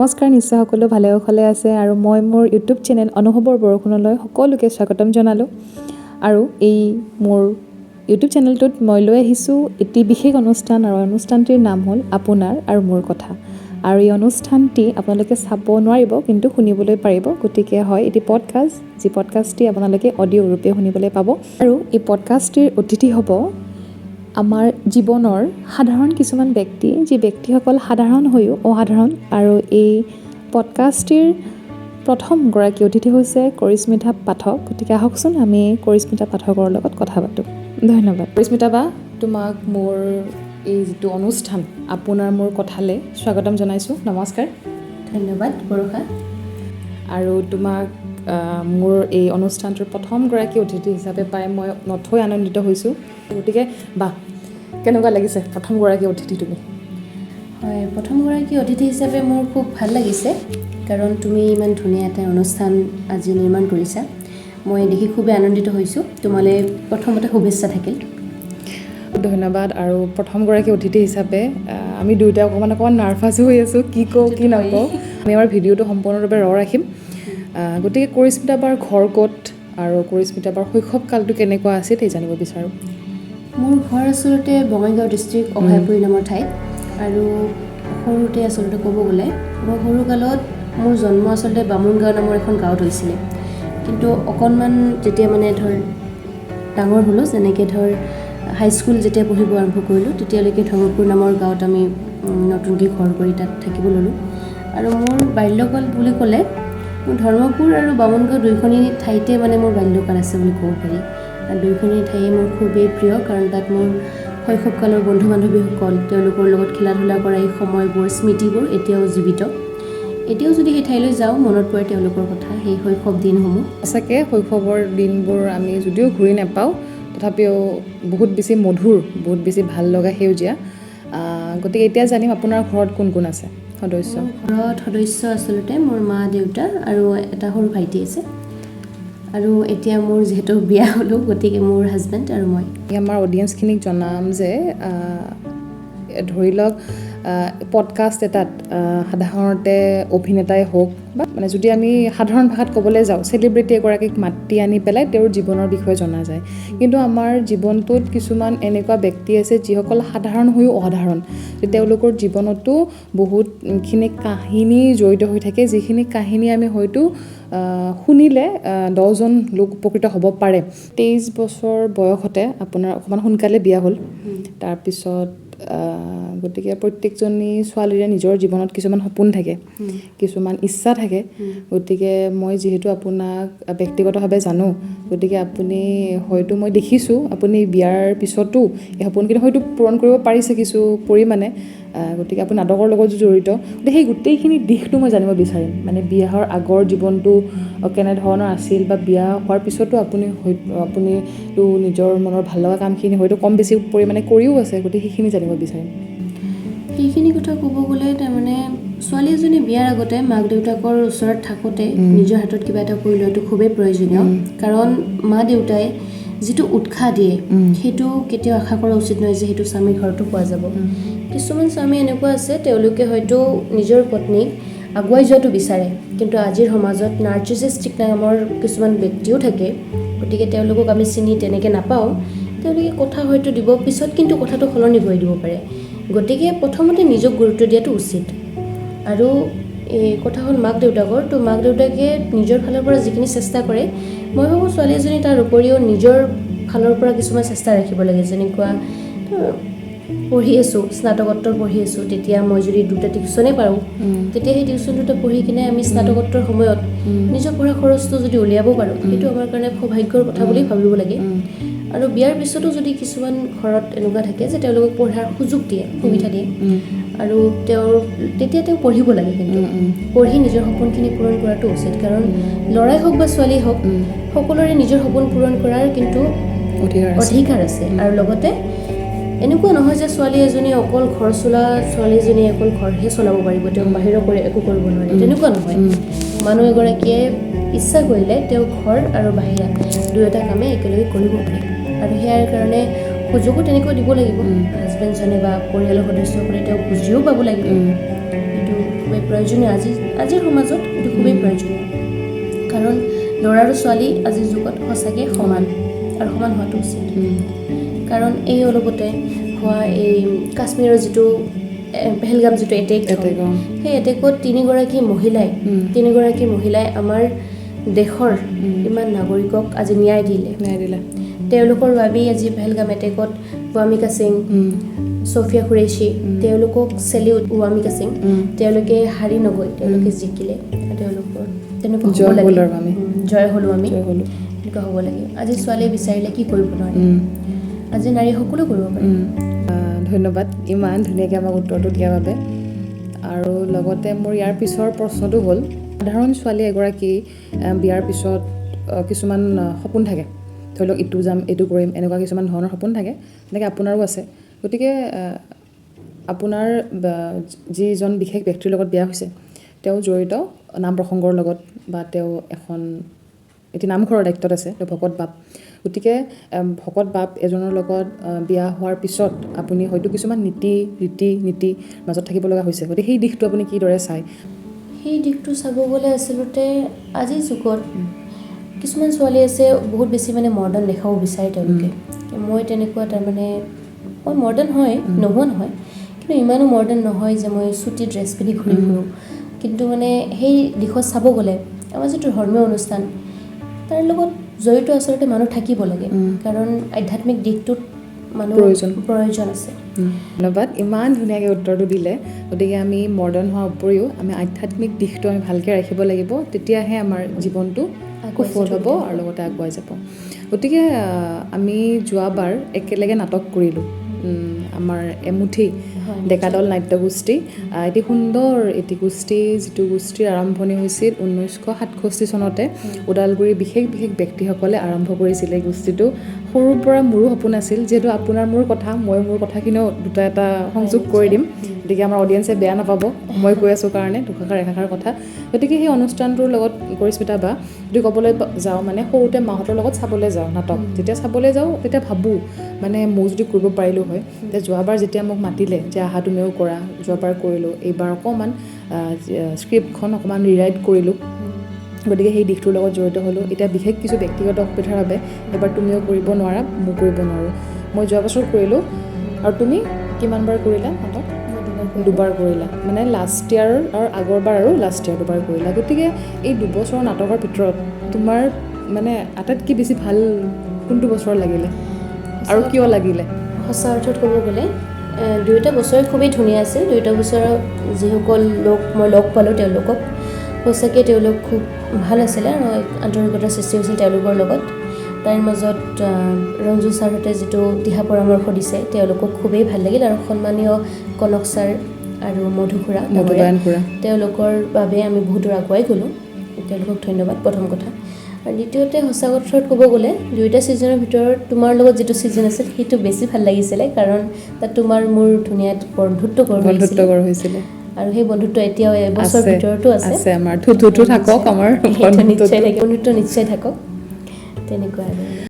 নমস্কাৰ, নিশ্চয় সকলো ভালে কুশলে আছে আৰু মই মোৰ ইউটিউব চেনেল অনুভৱৰ বৰষুণলৈ সকলোকে স্বাগতম জনালোঁ। আৰু এই মোৰ ইউটিউব চেনেলটোত মই লৈ আহিছোঁ এটি বিশেষ অনুষ্ঠান আৰু অনুষ্ঠানটিৰ নাম হ'ল আপোনাৰ আৰু মোৰ কথা। আৰু এই অনুষ্ঠানটি আপোনালোকে চাব নোৱাৰিব কিন্তু শুনিবলৈ পাৰিব, গতিকে হয় এটি পডকাষ্ট, যি পডকাষ্টটি আপোনালোকে অডিঅ' ৰূপে শুনিবলৈ পাব। আৰু এই পডকাষ্টটিৰ অতিথি হ'ব আমাৰ জীৱনৰ সাধাৰণ কিছুমান ব্যক্তি, যি ব্যক্তিসকল সাধাৰণ হৈও অসাধাৰণ। আৰু এই পডকাষ্টটিৰ প্ৰথমগৰাকী অতিথি হৈছে কৰিশ্মিতা পাঠক। গতিকে আহকচোন আমি কৰিশ্মিতা পাঠকৰ লগত কথা পাতোঁ। ধন্যবাদ। কৰিশ্মিতা বা, তোমাক মোৰ এই যিটো অনুষ্ঠান আপোনাৰ মোৰ কথালৈ স্বাগতম জনাইছোঁ। নমস্কাৰ। ধন্যবাদ বৰষা। আৰু তোমাক মোৰ এই অনুষ্ঠানটোৰ প্ৰথমগৰাকী অতিথি হিচাপে পাই মই নথৈ আনন্দিত হৈছোঁ। গতিকে বা, কেনেকুৱা লাগিছে প্ৰথমগৰাকী অতিথি তুমি? হয়, প্ৰথমগৰাকী অতিথি হিচাপে মোৰ খুব ভাল লাগিছে, কাৰণ তুমি ইমান ধুনীয়া এটা অনুষ্ঠান আজি নিৰ্মাণ কৰিছা। মই দেখি খুবেই আনন্দিত হৈছোঁ। তোমালৈ প্ৰথমতে শুভেচ্ছা থাকিল। ধন্যবাদ। আৰু প্ৰথমগৰাকী অতিথি হিচাপে আমি দুয়োটাই অকণমান নাৰ্ভাছো হৈ আছোঁ, কি কওঁ কি নকওঁ। আমি আমাৰ ভিডিঅ'টো সম্পূৰ্ণৰূপে ৰাখিম। গতিকে কৰিশ্মিতা বাৰ ঘৰ ক'ত আৰু কৰিশ্মিতা বাৰ শৈশৱকালটো কেনেকুৱা আছিল সেই জানিব বিচাৰোঁ। মোৰ ঘৰ আচলতে বঙাইগাঁও ডিষ্ট্ৰিক্ট অভয়াপুৰী নামৰ ঠাইত। আৰু সৰুতে আচলতে ক'ব গ'লে মই সৰুকালত মোৰ জন্ম আচলতে বামুণগাঁও নামৰ এখন গাঁৱত হৈছিলে। কিন্তু অকণমান যেতিয়া ডাঙৰ হ'লোঁ, যেনেকৈ হাইস্কুল যেতিয়া পঢ়িব আৰম্ভ কৰিলোঁ, তেতিয়ালৈকে ধৰ্মপুৰ নামৰ গাঁৱত আমি নতুনকৈ ঘৰ কৰি তাত থাকিব ল'লোঁ। আৰু মোৰ বাল্যকাল বুলি ক'লে মোৰ ধৰ্মপুৰ আৰু বামুণগাঁও দুয়োখনি ঠাইতে মোৰ বাল্যকাল আছে বুলি ক'ব পাৰি। আৰু দুয়োখনি ঠাইয়ে মোৰ খুবেই প্ৰিয়, কাৰণ তাত মোৰ শৈশৱকালৰ বন্ধু বান্ধৱীসকল, তেওঁলোকৰ লগত খেলা ধূলা কৰা এই সময়বোৰ, স্মৃতিবোৰ এতিয়াও জীৱিত। এতিয়াও যদি সেই ঠাইলৈ যাওঁ, মনত পৰে তেওঁলোকৰ কথা, সেই শৈশৱ দিনসমূহ। সঁচাকৈ শৈশৱৰ দিনবোৰ আমি যদিও ঘূৰি নাপাওঁ, তথাপিও বহুত বেছি মধুৰ, বহুত বেছি ভাল লগা, সেউজীয়া। গতিকে এতিয়া জানিম আপোনাৰ ঘৰত কোন কোন আছে সদস্য? ঘৰত সদস্য আচলতে মোৰ মা, দেউতা আৰু এটা সৰু ভাইটি আছে। আৰু এতিয়া মোৰ যিহেতু বিয়া হ'লোঁ, গতিকে মোৰ হাজবেণ্ড আৰু মই। আমাৰ অডিয়েঞ্চখিনিক জনাম যে ধৰি লওক পডকাষ্ট এটাত সাধাৰণতে অভিনেতাই হওক বা যদি আমি সাধাৰণ ভাষাত ক'বলৈ যাওঁ, চেলিব্ৰিটি এগৰাকীক মাতি আনি পেলাই তেওঁৰ জীৱনৰ বিষয়ে জনা যায়। কিন্তু আমাৰ জীৱনটোত কিছুমান এনেকুৱা ব্যক্তি আছে যিসকল সাধাৰণ হৈও অসাধাৰণ। তেওঁলোকৰ জীৱনতো বহুতখিনি কাহিনী জড়িত হৈ থাকে, যিখিনি কাহিনী আমি হয়তো শুনিলে 10জন লোক উপকৃত হ'ব পাৰে। 23 বছৰ বয়সতে আপোনাৰ অকণমান সোনকালে বিয়া হ'ল। তাৰপিছত গতিকে প্ৰত্যেকজনী ছোৱালীৰে নিজৰ জীৱনত কিছুমান সপোন থাকে, কিছুমান ইচ্ছা থাকে। গতিকে মই যিহেতু আপোনাক ব্যক্তিগতভাৱে জানো, গতিকে আপুনি হয়তো মই দেখিছোঁ আপুনি বিয়াৰ পিছতো এই সপোনখিনি হয়তো পূৰণ কৰিব পাৰিছে কিছু পৰিমাণে। গতিকে আপুনি নাটকৰ লগত জড়িত, গতিকে সেই গোটেইখিনি দিশটো মই জানিব বিচাৰিম। বিয়া হোৱাৰ আগৰ জীৱনটো কেনেধৰণৰ আছিল, বা বিয়া হোৱাৰ পিছতো আপুনিতো নিজৰ মনৰ ভাল লগা কামখিনি হয়তো কম বেছি পৰিমাণে কৰিও আছে, গতিকে সেইখিনি জানিব বিচাৰিম। সেইখিনি কথা ক'ব গ'লে ছোৱালী এজনী বিয়াৰ আগতে মাক দেউতাকৰ ওচৰত থাকোঁতে নিজৰ হাতত কিবা এটা কৰি লোৱাটো খুবেই প্ৰয়োজনীয়। কাৰণ মা দেউতাই যিটো উৎসাহ দিয়ে, সেইটো কেতিয়াও আশা কৰা উচিত নহয় যে সেইটো স্বামীৰ ঘৰতো পোৱা যাব। কিছুমান স্বামী এনেকুৱা আছে, তেওঁলোকে হয়তো নিজৰ পত্নীক আগুৱাই যোৱাটো বিচাৰে, কিন্তু আজিৰ সমাজত নাৰ্চিছিষ্টিক নামৰ কিছুমান ব্যক্তিও থাকে। গতিকে তেওঁলোকক আমি চিনি তেনেকৈ নাপাওঁ। তেওঁলোকে কথা হয়তো দিব, পিছত কিন্তু কথাটো সলনি কৰি দিব পাৰে। গতিকে প্ৰথমতে নিজক গুৰুত্ব দিয়াটো উচিত। আৰু এই কথা হ'ল মাক দেউতাকৰ, তো মাক দেউতাকে নিজৰ ফালৰ পৰা যিখিনি চেষ্টা কৰে, মই ভাবোঁ ছোৱালী এজনী তাৰ উপৰিও নিজৰ ফালৰ পৰা কিছুমান চেষ্টা ৰাখিব লাগে। যেনেকুৱা পঢ়ি আছোঁ, স্নাতকোত্তৰ পঢ়ি আছোঁ, তেতিয়া মই যদি 2টা টিউশ্যনেই পাৰোঁ, তেতিয়া সেই টিউশ্যন 2টা পঢ়ি কিনে আমি স্নাতকোত্তৰ সময়ত নিজৰ পঢ়া খৰচটো যদি উলিয়াব পাৰোঁ, সেইটো আমাৰ কাৰণে সৌভাগ্যৰ কথা বুলি ভাবিব লাগে। আৰু বিয়াৰ পিছতো যদি কিছুমান ঘৰত এনেকুৱা থাকে যে তেওঁলোকক পঢ়াৰ সুযোগ দিয়ে, সুবিধা দিয়ে, আৰু তেতিয়া তেওঁ পঢ়িব লাগে। কিন্তু পঢ়ি নিজৰ সপোনখিনি পূৰণ কৰাটো উচিত। কাৰণ ল'ৰাই হওক বা ছোৱালীয়ে হওক, সকলোৰে নিজৰ সপোন পূৰণ কৰাৰ কিন্তু অধিকাৰ আছে। আৰু লগতে এনেকুৱা নহয় যে ছোৱালী এজনী অকল ঘৰ চলা ছোৱালী এজনীয়ে অকল ঘৰহে চলাব পাৰিব, তেওঁ বাহিৰৰ কৰি একো কৰিব নোৱাৰে, তেনেকুৱা নহয়। মানুহ এগৰাকীয়ে ইচ্ছা কৰিলে তেওঁ ঘৰ আৰু বাহিৰা দুয়োটা কামে একেলগে কৰিব পাৰে। আৰু সেয়াৰ কাৰণে সুযোগো তেনেকৈ দিব লাগিব। হাজবেণ্ডজনে বা পৰিয়ালৰ সদস্যসকলে তেওঁক বুজিও পাব লাগিব। এইটো খুবেই প্ৰয়োজনীয় আজিৰ সমাজত এইটো খুবেই প্ৰয়োজনীয় কাৰণ ল'ৰা আৰু ছোৱালী আজিৰ যুগত সঁচাকৈ সমান আৰু সমান হোৱাটো উচিত কাৰণ এই অলপতে হোৱা এই কাশ্মীৰৰ যিটো পেহেলগাম যিটো এটেক সেই এটেকত তিনিগৰাকী মহিলাই আমাৰ দেশৰ ইমান নাগৰিকক আজি ন্যায় দিলে তেওঁলোকৰ বাবেই আজি পেহেলগাম এটেকত ৱামিকা সিং ছফিয়া কুৰেশ্বি তেওঁলোকক চেলিউট ৱামিকা সিং তেওঁলোকে হাৰি নগৈ তেওঁলোকে জিকিলে তেওঁলোকৰ তেনেকুৱা জয় হ'লো আমি এনেকুৱা হ'ব লাগে আজি ছোৱালীয়ে বিচাৰিলে কি কৰিব নোৱাৰে আজি নাৰী সকলো কৰিব পাৰে ধন্যবাদ ইমান ধুনীয়াকৈ আমাক উত্তৰটো দিয়াৰ বাবে আৰু লগতে মোৰ ইয়াৰ পিছৰ প্ৰশ্নটো হ'ল সাধাৰণ ছোৱালী এগৰাকী বিয়াৰ পিছত কিছুমান সপোন থাকে ধৰি লওক ইটো যাম এইটো কৰিম এনেকুৱা কিছুমান ধৰণৰ সপোন থাকে তেনেকৈ আপোনাৰো আছে গতিকে আপোনাৰ যিজন বিশেষ ব্যক্তিৰ লগত বিয়া হৈছে তেওঁ জড়িত নাম প্ৰসংগৰ লগত বা তেওঁ এখন এটি নামঘৰৰ দায়িত্বত আছে তেওঁ ভকত বাপ গতিকে ভকত বাপ এজনৰ লগত বিয়া হোৱাৰ পিছত আপুনি হয়তো কিছুমান নীতি মাজত থাকিব লগা হৈছে গতিকে সেই দিশটো আপুনি কিদৰে চায় সেই দিশটো চাব গ'লে আচলতে আজিৰ যুগত কিছুমান ছোৱালী আছে বহুত বেছি মানে মডাৰ্ণ দেখাব বিচাৰে তেওঁলোকে মই তেনেকুৱা তাৰমানে মই মডাৰ্ণ হয় নোহোৱা নহয় কিন্তু ইমানো মডাৰ্ণ নহয় যে মই চুটি ড্ৰেছ পিন্ধি ঘূৰি ফুৰোঁ কিন্তু মানে সেই দিশত চাব গ'লে আমাৰ যিটো ধৰ্মীয় অনুষ্ঠান তাৰ লগত জড়িত আচলতে মানুহ থাকিব লাগে কাৰণ আধ্যাত্মিক দিশটোত মানুহ প্ৰয়োজন আছে ধন্যবাদ ইমান ধুনীয়াকৈ উত্তৰটো দিলে গতিকে আমি মডাৰ্ণ হোৱাৰ উপৰিও আমি আধ্যাত্মিক দিশটো আমি ভালকৈ ৰাখিব লাগিব তেতিয়াহে আমাৰ জীৱনটো সফল হ'ব আৰু লগতে আগুৱাই যাব গতিকে আমি যোৱাবাৰ একেলগে নাটক কৰিলোঁ আমাৰ এমুঠি ডেকাদল নাট্যগোষ্ঠী এটি সুন্দৰ এটি গোষ্ঠী যিটো গোষ্ঠীৰ আৰম্ভণি হৈছিল 1967 চনতে ওদালগুৰিৰ বিশেষ ব্যক্তিসকলে আৰম্ভ কৰিছিলে গোষ্ঠীটো সৰুৰ পৰা মোৰো সপোন আছিল যিহেতু আপোনাৰ মোৰ কথা মই মোৰ কথাখিনিও দুটা এটা সংযোগ কৰি দিম গতিকে আমাৰ অডিয়েঞ্চে বেয়া নাপাব মই কৈ আছোঁ কাৰণে দুষাৰ এষাৰ কথা গতিকে সেই অনুষ্ঠানটোৰ লগত কৰিস্মিতা বা যদি ক'বলৈ যাওঁ মানে সৰুতে মাহঁতৰ লগত চাবলৈ যাওঁ নাটক যেতিয়া চাবলৈ যাওঁ তেতিয়া ভাবোঁ মানে মই যদি কৰিব পাৰিলোঁ হয় যে যোৱাবাৰ যেতিয়া মোক মাতিলে যে আহা তুমিও কৰা যোৱাবাৰ কৰিলোঁ এইবাৰ অকণমান স্ক্ৰিপ্টখন অকণমান ৰিৰাইট কৰিলোঁ গতিকে সেই দিশটোৰ লগত জড়িত হ'লোঁ এতিয়া বিশেষ কিছু ব্যক্তিগত অসুবিধাৰ বাবে এবাৰ তুমিও কৰিব নোৱাৰা মই কৰিব নোৱাৰোঁ মই যোৱা বছৰ কৰিলোঁ আৰু তুমি কিমানবাৰ কৰিলা নাটক দুবাৰ কৰিলা মানে লাষ্ট ইয়াৰ আৰু আগৰবাৰ আৰু লাষ্ট ইয়াৰ দুবাৰ কৰিলা গতিকে এই দুবছৰৰ নাটকৰ ভিতৰত তোমাৰ মানে আটাইতকৈ বেছি ভাল কোনটো বছৰ লাগিলে আৰু কিয় লাগিলে সঁচা অৰ্থত ক'ব গ'লে দুয়োটা বছৰে খুবেই ধুনীয়া আছিল দুয়োটা বছৰৰ যিসকল লোক মই লগ পালোঁ তেওঁলোকক সঁচাকৈ তেওঁলোক খুব ভাল আছিলে আৰু আন্তৰিকতাৰ সৃষ্টি হৈছিল তেওঁলোকৰ লগত তাৰ মাজত ৰঞ্জু ছাৰহঁতে যিটো দিহা পৰামৰ্শ দিছে তেওঁলোকক খুবেই ভাল লাগিল আৰু সন্মানীয় কনক ছাৰ আৰু মধু খুৰা তেওঁলোকৰ বাবে আমি বহুত দূৰ আগুৱাই গ'লোঁ তেওঁলোকক ধন্যবাদ প্ৰথম কথা আৰু দ্বিতীয়তে সঁচা কথাত ক'ব গ'লে দুয়োটা ছিজনৰ ভিতৰত তোমাৰ লগত যিটো ছিজন আছিল সেইটো বেছি ভাল লাগিছিলে কাৰণ তাত তোমাৰ মোৰ ধুনীয়া বন্ধুত্ব হৈছিলে আৰু সেই বন্ধুত্ব এতিয়াও এবছৰ ভিতৰতো আছে আমাৰ থুথু থাকক আমাৰ বন্ধুত্ব নিশ্চয় থাকক তেনেকুৱা আৰু